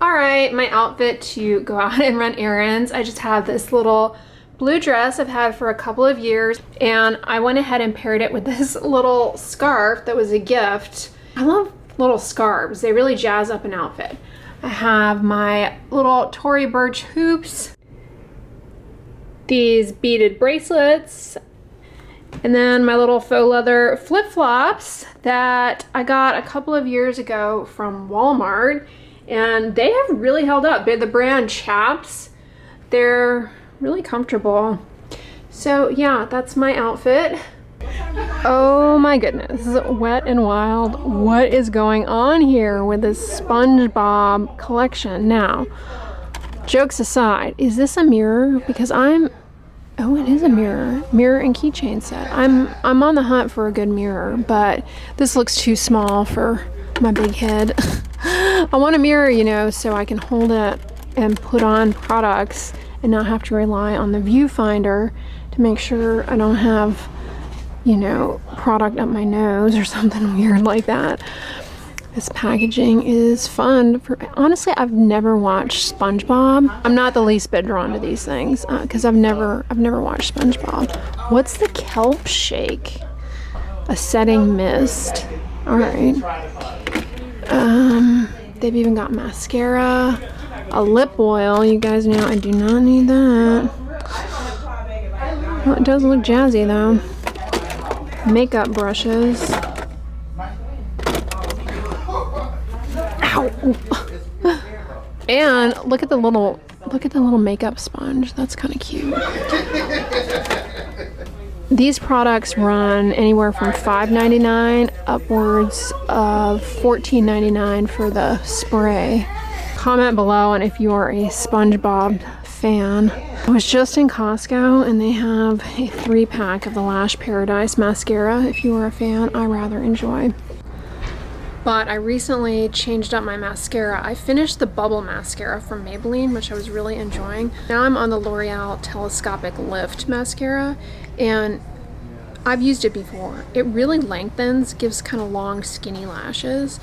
All right, my outfit to go out and run errands. I just have this little blue dress I've had for a couple of years, and I went ahead and paired it with this little scarf that was a gift. I love little scarves. They really jazz up an outfit. I have my little Tory Burch hoops, these beaded bracelets, and then my little faux leather flip-flops that I got a couple of years ago from Walmart, and they have really held up. They're the brand Chaps. They're really comfortable. So yeah, that's my outfit. Oh my goodness, Wet and Wild. What is going on here with this SpongeBob collection? Now, jokes aside, is this a mirror? Because oh, it is a mirror. Mirror and keychain set. I'm on the hunt for a good mirror, but this looks too small for my big head. I want a mirror, you know, so I can hold it and put on products and not have to rely on the viewfinder to make sure I don't have, you know, product up my nose or something weird like that. This packaging is fun. Honestly, I've never watched SpongeBob. I'm not the least bit drawn to these things because I've never watched SpongeBob. What's the kelp shake? A setting mist. All right. They've even got mascara, a lip oil. You guys know I do not need that. Well, it does look jazzy though. Makeup brushes. Ow. And look at the little makeup sponge. That's kind of cute. These products run anywhere from $5.99 upwards of $14.99 for the spray. Comment below on if you are a SpongeBob fan. I was just in Costco and they have a 3-pack of the Lash Paradise mascara. If you are a fan, I rather enjoy. But I recently changed up my mascara. I finished the Bubble mascara from Maybelline, which I was really enjoying. Now I'm on the L'Oreal Telescopic Lift mascara, and I've used it before. It really lengthens, gives kind of long, skinny lashes,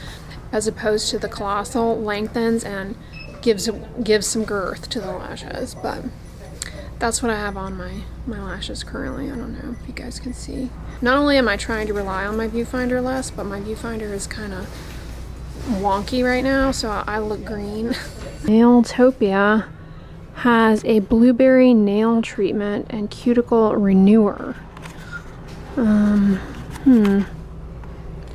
as opposed to the Colossal lengthens and gives some girth to the lashes. But that's what I have on my lashes currently. I don't know if you guys can see. Not only am I trying to rely on my viewfinder less, but my viewfinder is kind of wonky right now, so I look green. Nailtopia has a blueberry nail treatment and cuticle renewer.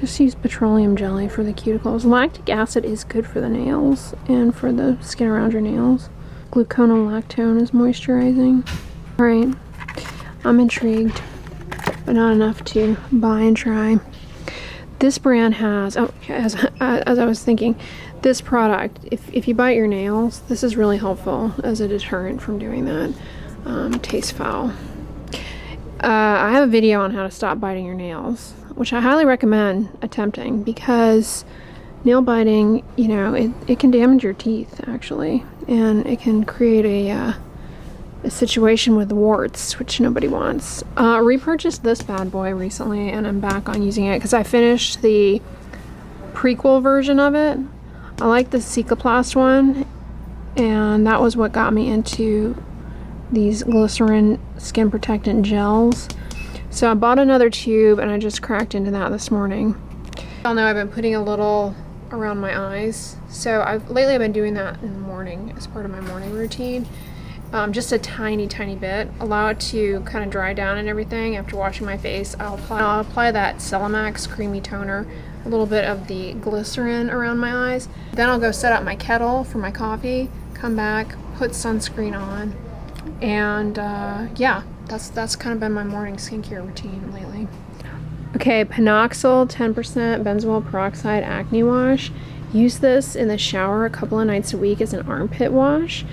Just use petroleum jelly for the cuticles. Lactic acid is good for the nails and for the skin around your nails. Gluconolactone is moisturizing. Alright, I'm intrigued, but not enough to buy and try. This brand has, as I was thinking, this product, if you bite your nails, this is really helpful as a deterrent from doing that. Tastes foul. I have a video on how to stop biting your nails, which I highly recommend attempting, because nail biting, you know, it can damage your teeth actually, and it can create a situation with warts, which nobody wants. Repurchased this bad boy recently, and I'm back on using it because I finished the prequel version of it. I like the Cicaplast one, and that was what got me into these glycerin skin protectant gels. So I bought another tube and I just cracked into that this morning. Y'all know I've been putting a little around my eyes, so lately I've been doing that in the morning as part of my morning routine. Just a tiny bit. Allow it to kind of dry down and everything. After washing my face, I'll apply that Celamax creamy toner, a little bit of the glycerin around my eyes. Then I'll go set up my kettle for my coffee, come back, put sunscreen on, and yeah, that's kind of been my morning skincare routine lately. Okay, Panoxyl 10% benzoyl peroxide acne wash. Use this in the shower a couple of nights a week as an armpit wash,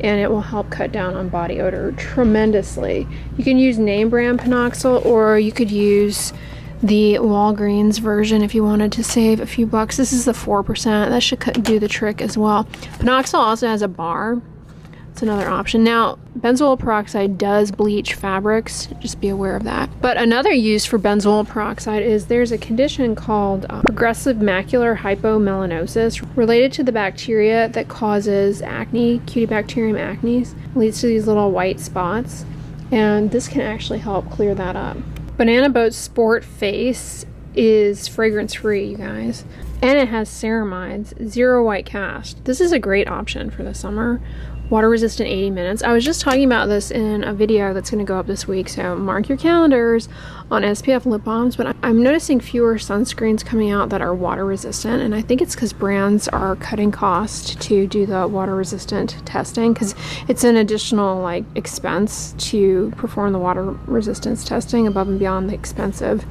and it will help cut down on body odor tremendously. You can use name brand Panoxyl, or you could use the Walgreens version if you wanted to save a few bucks. This is the 4%. That should do the trick as well. Panoxyl also has a bar It's another option. Now, benzoyl peroxide does bleach fabrics. Just be aware of that. But another use for benzoyl peroxide is there's a condition called progressive macular hypomelanosis related to the bacteria that causes acne, Cutibacterium acnes. It leads to these little white spots. And this can actually help clear that up. Banana Boat Sport Face is fragrance free, you guys. And it has ceramides, 0 white cast. This is a great option for the summer. Water resistant 80 minutes. I was just talking about this in a video that's going to go up this week, so mark your calendars on SPF lip balms. But I'm noticing fewer sunscreens coming out that are water resistant, and I think it's because brands are cutting cost to do the water resistant testing, because it's an additional like expense to perform the water resistance testing above and beyond the expense of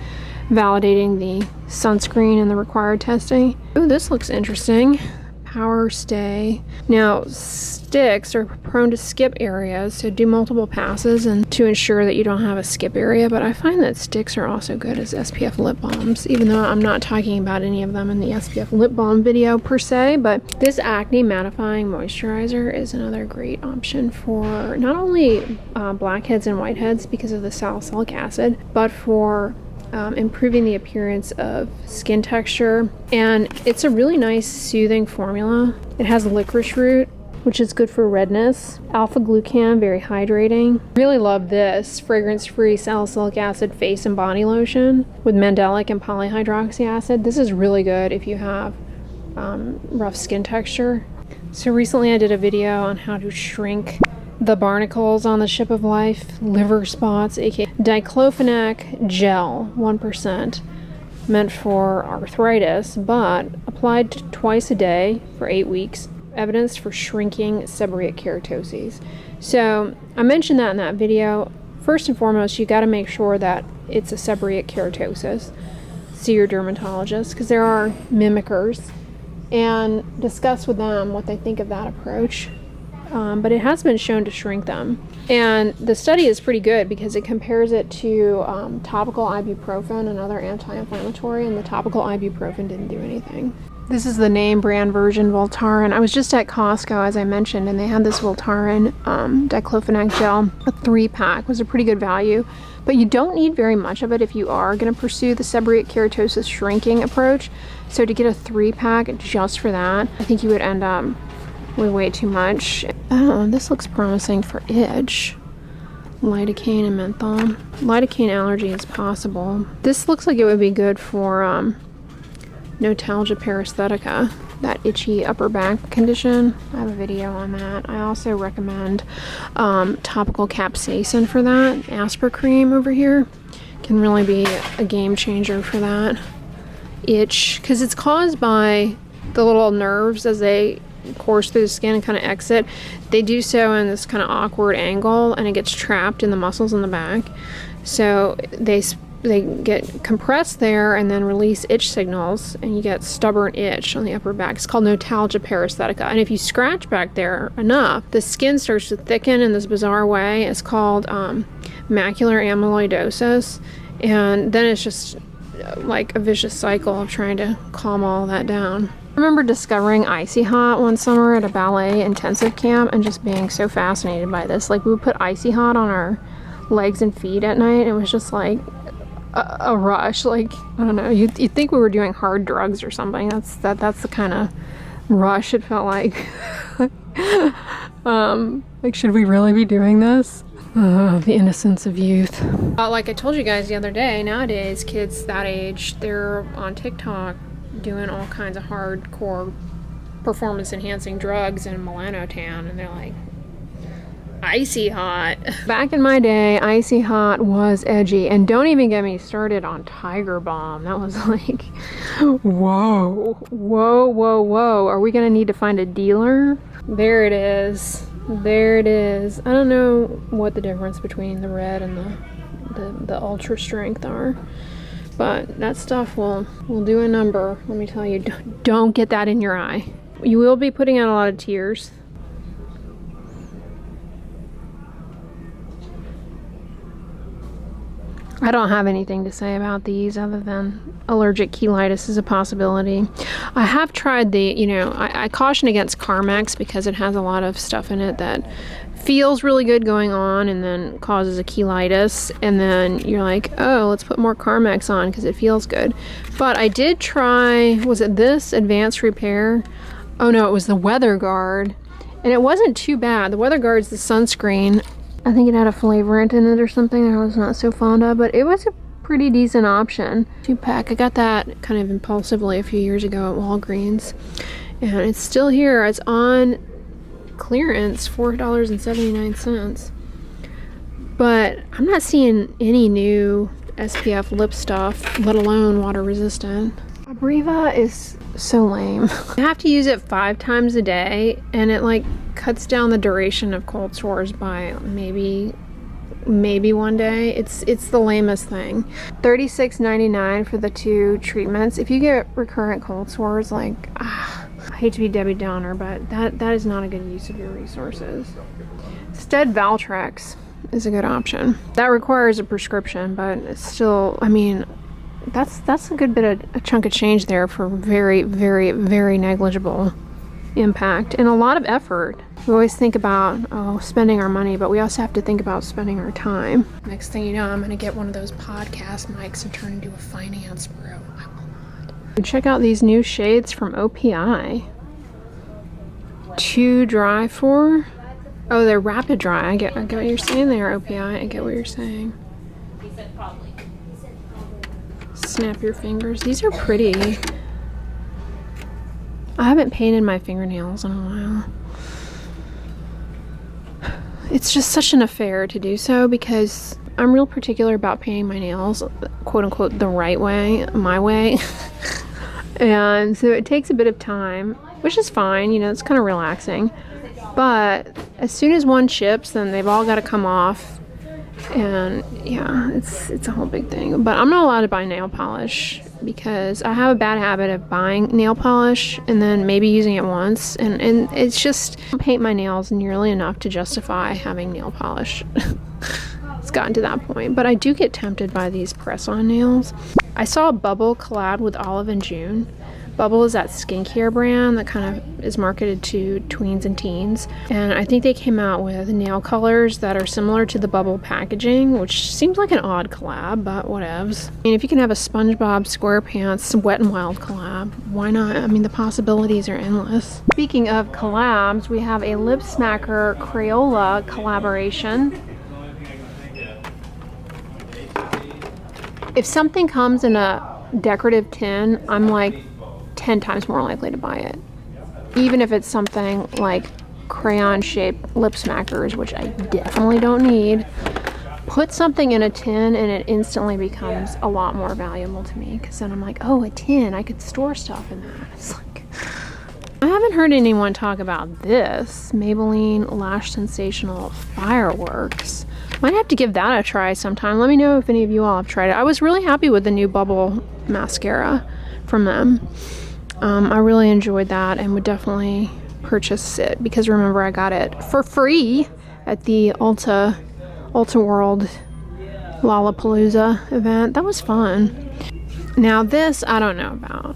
validating the sunscreen and the required testing. Ooh, this looks interesting. Power Stay. Now, sticks are prone to skip areas, so do multiple passes and to ensure that you don't have a skip area. But I find that sticks are also good as SPF lip balms, even though I'm not talking about any of them in the SPF lip balm video per se. But this acne mattifying moisturizer is another great option for not only blackheads and whiteheads because of the salicylic acid, but for improving the appearance of skin texture. And it's a really nice soothing formula. It has licorice root, which is good for redness. Alpha glucan, very hydrating. Really love this fragrance-free salicylic acid face and body lotion with mandelic and polyhydroxy acid. This is really good if you have rough skin texture. So recently I did a video on how to shrink the barnacles on the ship of life, liver spots, aka diclofenac gel, 1%, meant for arthritis, but applied twice a day for 8 weeks, evidence for shrinking seborrheic keratoses. So I mentioned that in that video. First and foremost, you got to make sure that it's a seborrheic keratosis. See your dermatologist, because there are mimickers, and discuss with them what they think of that approach. But it has been shown to shrink them. And the study is pretty good because it compares it to topical ibuprofen, another anti-inflammatory, and the topical ibuprofen didn't do anything. This is the name brand version Voltarin. I was just at Costco, as I mentioned, and they had this Voltarin diclofenac gel. A 3-pack was a pretty good value. But you don't need very much of it if you are going to pursue the seborrheic keratosis shrinking approach. So to get a 3-pack just for that, I think you would end up with way too much. Oh, this looks promising for itch. Lidocaine and menthol. Lidocaine allergy is possible. This looks like it would be good for notalgia paresthetica, that itchy upper back condition. I have a video on that. I also recommend topical capsaicin for that. Aspirin over here can really be a game changer for that itch, because it's caused by the little nerves as they course through the skin and kind of exit. They do so in this kind of awkward angle, and it gets trapped in the muscles in the back. So they get compressed there and then release itch signals, and you get stubborn itch on the upper back. It's called notalgia paresthetica. And if you scratch back there enough, the skin starts to thicken in this bizarre way. It's called macular amyloidosis, and then it's just like a vicious cycle of trying to calm all that down. I remember discovering Icy Hot one summer at a ballet intensive camp and just being so fascinated by this. Like, we would put Icy Hot on our legs and feet at night. It was just like a rush. Like, I don't know, you'd think we were doing hard drugs or something. That's the kind of rush it felt like. Like, should we really be doing this? The innocence of youth. Like I told you guys the other day, nowadays kids that age, they're on TikTok doing all kinds of hardcore performance enhancing drugs and melanotan, and they're like, Icy Hot. Back in my day, Icy Hot was edgy, and don't even get me started on Tiger Balm. That was like, whoa, whoa, whoa, whoa. Are we gonna need to find a dealer? There it is. There it is. I don't know what the difference between the red and the ultra strength are, but that stuff will do a number. Let me tell you, don't get that in your eye. You will be putting out a lot of tears. I don't have anything to say about these other than allergic cheilitis is a possibility. I have tried the, you know, I caution against Carmex because it has a lot of stuff in it that feels really good going on and then causes a cheilitis, and then you're like, oh, let's put more Carmex on because it feels good. But I did try, was it this Advanced Repair? Oh no, it was the Weather Guard, and it wasn't too bad. The Weather Guard's the sunscreen. I think it had a flavorant in it or something I was not so fond of, but it was a pretty decent option. 2-pack. I got that kind of impulsively a few years ago at Walgreens, and it's still here. It's on clearance, $4.79. But I'm not seeing any new SPF lip stuff, let alone water resistant. Abreva is so lame. I have to use it 5 times a day, and it like cuts down the duration of cold sores by maybe 1 day. It's the lamest thing. $36.99 for the 2 treatments. If you get recurrent cold sores, like I hate to be Debbie Downer, but that is not a good use of your resources. Stead Valtrex is a good option. That requires a prescription, but it's still, I mean, that's a good bit of a chunk of change there for very, very, very negligible impact and a lot of effort. We always think about spending our money, but we also have to think about spending our time. Next thing you know, I'm gonna get one of those podcast mics and turn into a finance bro. I will not. Check out these new shades from OPI. Too dry for? Oh, they're rapid dry. I get what you're saying there, OPI. I get what you're saying. Snap your fingers. These are pretty. I haven't painted my fingernails in a while. It's just such an affair to do so because I'm real particular about painting my nails, quote unquote, the right way, my way. And so it takes a bit of time, which is fine, you know, it's kind of relaxing. But as soon as one chips, then they've all got to come off. And yeah, it's a whole big thing. But I'm not allowed to buy nail polish because I have a bad habit of buying nail polish and then maybe using it once, and it's just, I don't paint my nails nearly enough to justify having nail polish. It's gotten to that point. But I do get tempted by these press-on nails. I saw a Bubble collab with Olive and June. Bubble is that skincare brand that kind of is marketed to tweens and teens, and I think they came out with nail colors that are similar to the Bubble packaging, which seems like an odd collab, but whatevs. I mean, if you can have a SpongeBob SquarePants Wet n Wild collab, why not? I mean, the possibilities are endless. Speaking of collabs, we have a Lip Smacker Crayola collaboration. If something comes in a decorative tin, I'm like 10 times more likely to buy it. Even if it's something like crayon-shaped lip smackers, which I definitely don't need. Put something in a tin and it instantly becomes a lot more valuable to me, because then I'm like, oh, a tin, I could store stuff in that. It's like, I haven't heard anyone talk about this Maybelline Lash Sensational Fireworks. Might have to give that a try sometime. Let me know if any of you all have tried it. I was really happy with the new Bubble mascara from them. I really enjoyed that and would definitely purchase it, because remember, I got it for free at the Ulta World Lollapalooza event. That was fun. Now this, I don't know about.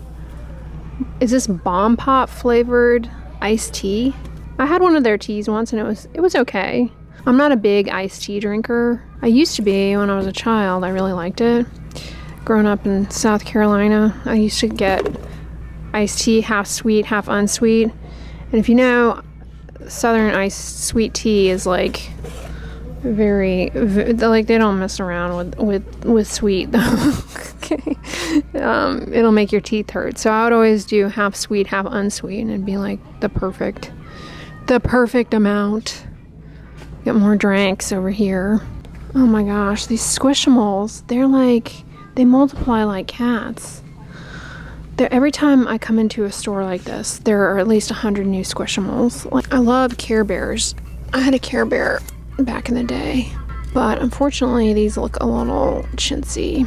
Is this Bomb Pop flavored iced tea? I had one of their teas once and it was okay. I'm not a big iced tea drinker. I used to be when I was a child. I really liked it. Growing up in South Carolina, I used to get iced tea, half sweet, half unsweet. And if you know, Southern iced sweet tea is like very like, they don't mess around with sweet. Okay. It'll make your teeth hurt. So I would always do half sweet, half unsweet, and it'd be like the perfect amount. Get more drinks over here. Oh my gosh, these Squishmallows, they multiply like cats. Every time I come into a store like this, there are at least 100 new Squishmallows. Like, I love Care Bears. I had a Care Bear back in the day, but unfortunately these look a little chintzy.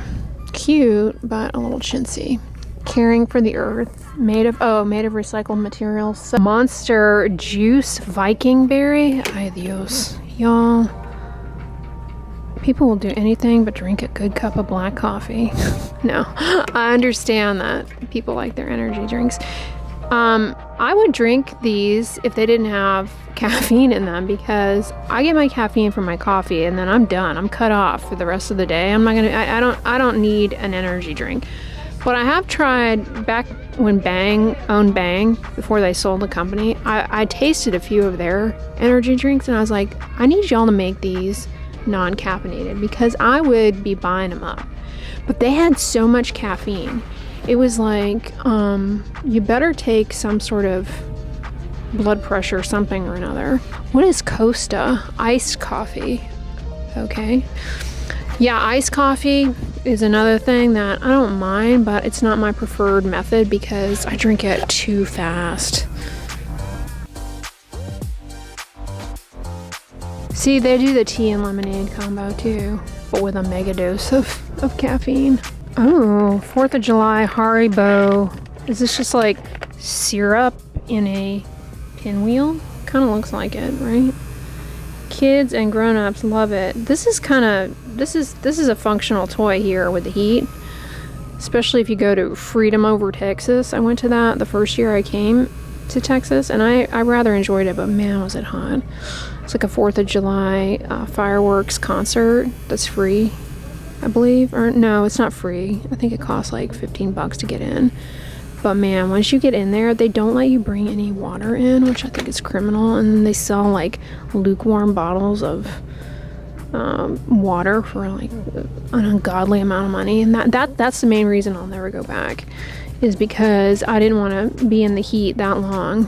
Cute, but a little chintzy. Caring for the Earth, made of recycled materials. So, Monster Juice Viking Berry. Ay Dios, y'all. People will do anything but drink a good cup of black coffee. No, I understand that people like their energy drinks. I would drink these if they didn't have caffeine in them, because I get my caffeine from my coffee and then I'm done. I'm cut off for the rest of the day. I'm not gonna. I don't need an energy drink. But I have tried back when Bang owned Bang, before they sold the company. I tasted a few of their energy drinks and I was like, I need y'all to make these non-caffeinated, because I would be buying them up. But they had so much caffeine. It was like, you better take some sort of blood pressure something or another. What is Costa? Iced coffee. Okay. Yeah, iced coffee is another thing that I don't mind, but it's not my preferred method because I drink it too fast. See, they do the tea and lemonade combo too, but with a mega dose of caffeine. Oh, 4th of July Haribo. Is this just like syrup in a pinwheel? Kind of looks like it, right? Kids and grown-ups love it. This is a functional toy here with the heat, especially if you go to Freedom Over Texas. I went to that the first year I came to Texas, and I rather enjoyed it, but man, was it hot. It's like a 4th of July fireworks concert that's free, I believe. Or no, it's not free. I think it costs like $15 to get in. But man, once you get in there, they don't let you bring any water in, which I think is criminal. And then they sell like lukewarm bottles of water for like an ungodly amount of money. And that's the main reason I'll never go back, is because I didn't want to be in the heat that long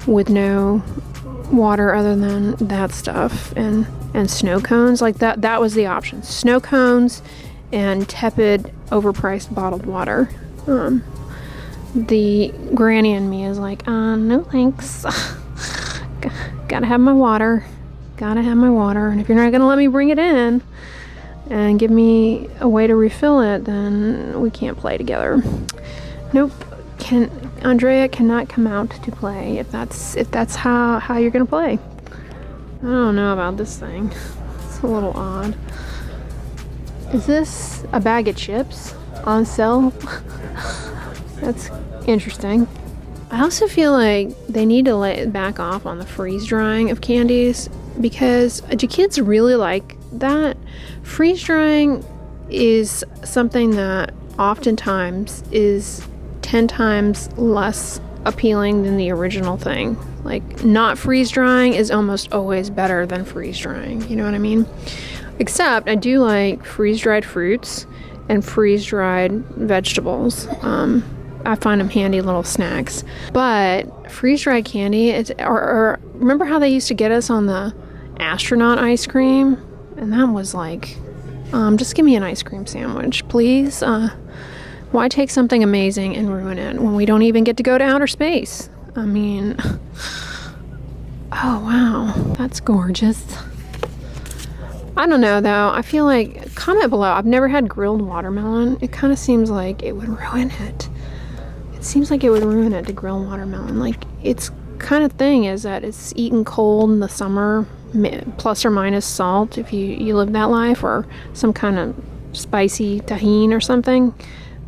with no water other than that stuff and snow cones. Like that was the option. Snow cones and tepid, overpriced bottled water. The granny in me is like, no thanks. Gotta have my water. And if you're not gonna let me bring it in and give me a way to refill it, then we can't play together. Nope. Andrea cannot come out to play if that's how you're gonna play. I don't know about this thing. It's a little odd. Is this a bag of chips on sale? That's interesting. I also feel like they need to let back off on the freeze drying of candies, because do kids really like that? Freeze drying is something that oftentimes is 10 times less appealing than the original thing. Like, not freeze drying is almost always better than freeze drying. You know what I mean? Except I do like freeze dried fruits and freeze dried vegetables. I find them handy little snacks. But freeze-dried candy, or remember how they used to get us on the astronaut ice cream? And that was like, just give me an ice cream sandwich, please. Why take something amazing and ruin it when we don't even get to go to outer space? I mean, oh wow, that's gorgeous. I don't know though, I feel like, comment below, I've never had grilled watermelon. It kind of seems like it would ruin it. Seems like it would ruin it to grill watermelon. Like, its kind of thing is that it's eaten cold in the summer, plus or minus salt if you live that life, or some kind of spicy tahini or something.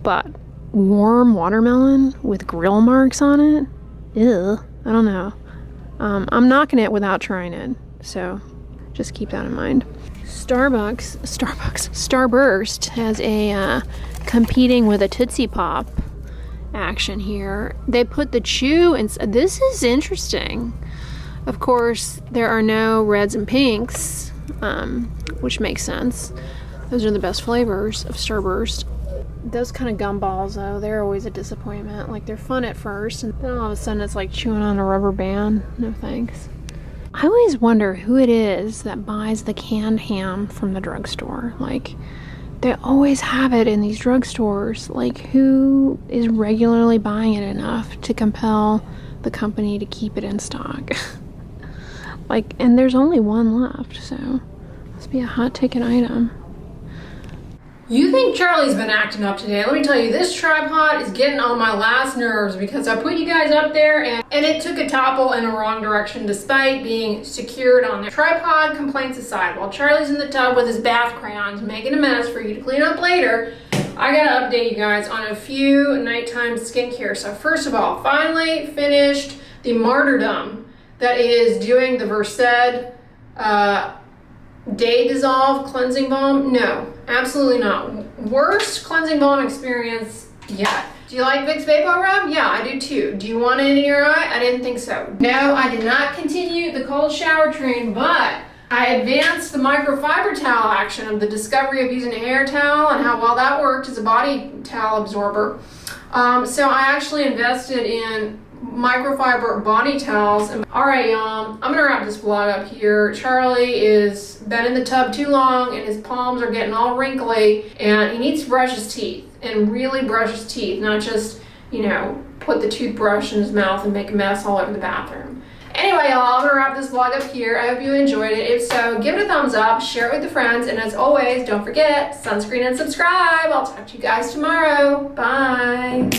But warm watermelon with grill marks on it, ew, I don't know. I'm knocking it without trying it, so just keep that in mind. Starburst has a competing with a Tootsie Pop action here. They put the chew, and this is interesting. Of course, there are no reds and pinks, which makes sense. Those are the best flavors of Starburst. Those kind of gumballs, though, they're always a disappointment. Like, they're fun at first, and then all of a sudden it's like chewing on a rubber band. No thanks. I always wonder who it is that buys the canned ham from the drugstore. Like, they always have it in these drugstores. Like, who is regularly buying it enough to compel the company to keep it in stock? Like, and there's only one left, so must be a hot ticket item. You think Charlie's been acting up today? Let me tell you, this tripod is getting on my last nerves because I put you guys up there and it took a topple in a wrong direction despite being secured on there. Tripod complaints aside, while Charlie's in the tub with his bath crayons making a mess for you to clean up later, I gotta update you guys on a few nighttime skincare. So first of all, finally finished the martyrdom that is doing the Versed Day Dissolve Cleansing Balm. No, absolutely not. Worst cleansing balm experience yet. Do you like Vicks Vapor Rub? Yeah, I do too. Do you want it in your eye? I didn't think so. No, I did not continue the cold shower train, but I advanced the microfiber towel action of the discovery of using a hair towel and how well that worked as a body towel absorber. So I actually invested in microfiber body towels. All right, y'all, I'm gonna wrap this vlog up here. Charlie is been in the tub too long and his palms are getting all wrinkly and he needs to brush his teeth and really brush his teeth, not just, you know, put the toothbrush in his mouth and make a mess all over the bathroom. Anyway, y'all, I'm gonna wrap this vlog up here. I hope you enjoyed it. If so, give it a thumbs up, share it with your friends, and as always, don't forget, sunscreen and subscribe. I'll talk to you guys tomorrow. Bye.